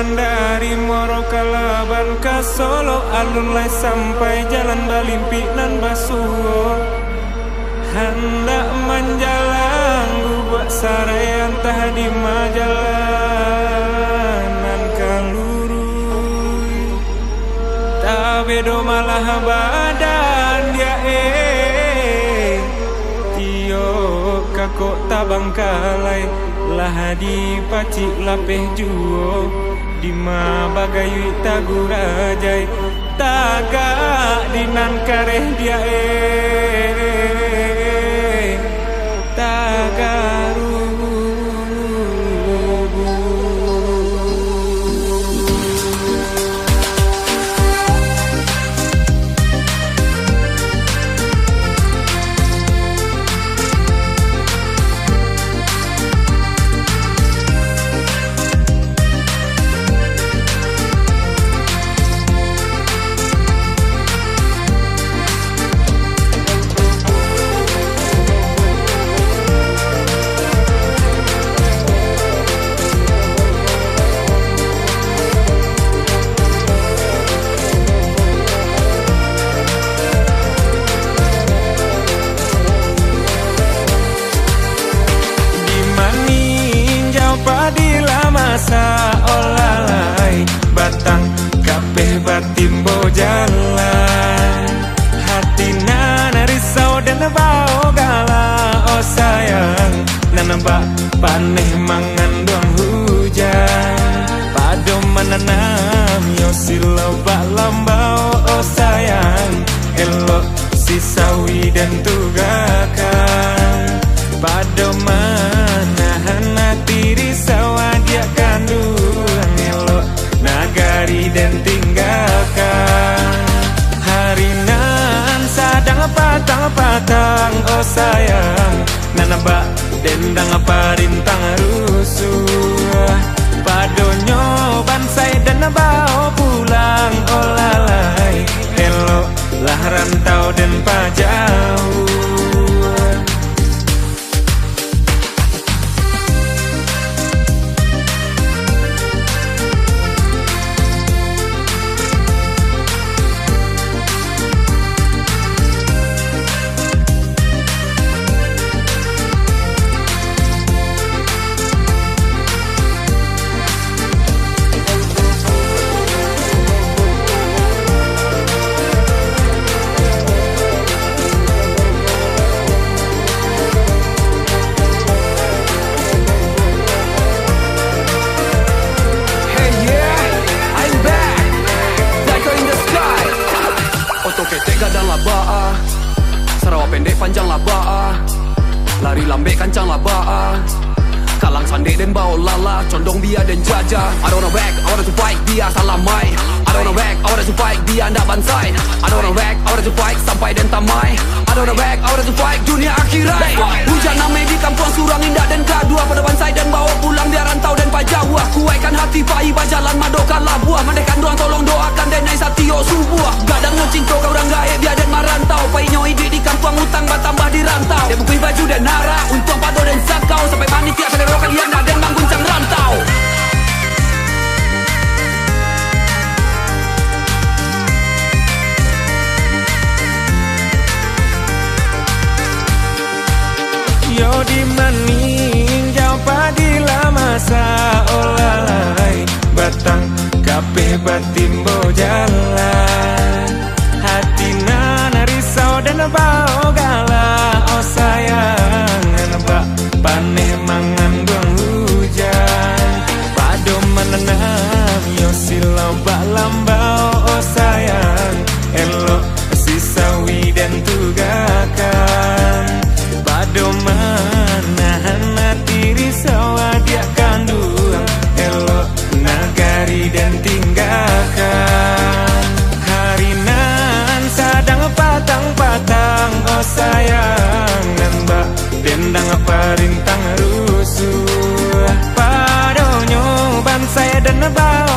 Jalan dari Moro Kalaban ke Solo, alun-alun sampai Jalan Balimpi nan Basuo. Hendak menjalan gubak sarayan tah di majalanan kalurui. Tabedo malah badan dia tio kakok tabang kalai lah di pacik lapeh juo di ma bagayui tagurajai tagak dinan kareh dia tagaru. Masa olalai batang kabeh batimbo jalan, hatina narisau dan bau gala. Oh sayang nanamba paneh mangan doang hujan, pado menanam yo silau bak lambau. Oh sayang elok si sawi dan tugakan, pado manahan hati risau dia kandungan elok nagari dan tinggalkan. Harinan sadang patang-patang. Oh sayang nanabak dendang parintang rusuh, padonyo bansai dan bau pulang. Oh lalai elok lah rantau dan pajau. Sarawak pendek panjang labaa, lari lambe kancang labaa, kalang sandek dan bau lala, condong biar dan jaja. I don't wanna back, I wanna to fight dia salamai. I don't wanna back, I wanna to fight dia ndak bansai. I don't wanna back, I wanna to fight sampai dan tamai. I don't wanna back, I wanna to fight dunia akhirat. Hujan namai di kampung surang indah dan kadua, pada bansai dan bawa pulang dia rantau dan pajawah. Kuaikan hati pai bajalan madokan labuah, mandekan doang tolong doakan dan naik satio subuah. Gadang ngecingko kau orang gaib dia dan marantau, pai nyoi di kampung utang batambah di rantau. Dia bukui baju dan nara, untung pado dan sakau, sampai manis tiap sederokan yang dan bang guncang rantau. Yo di maning jauh padila masa olalai batang kabeh batimbo jalan, hatina narisau dan bau gala. Oh sayang nembak paneh mangan doang hujan, pado menanam yo silau bak lambau. Oh sayang elok si sawi dan tugakan, pado manahan hati risau dia kandung elok nagari dan tinggalkan. Harinan sadang patang-patang. Oh sayang nembak dendang parintang rusuh, padonyo bansai dan bau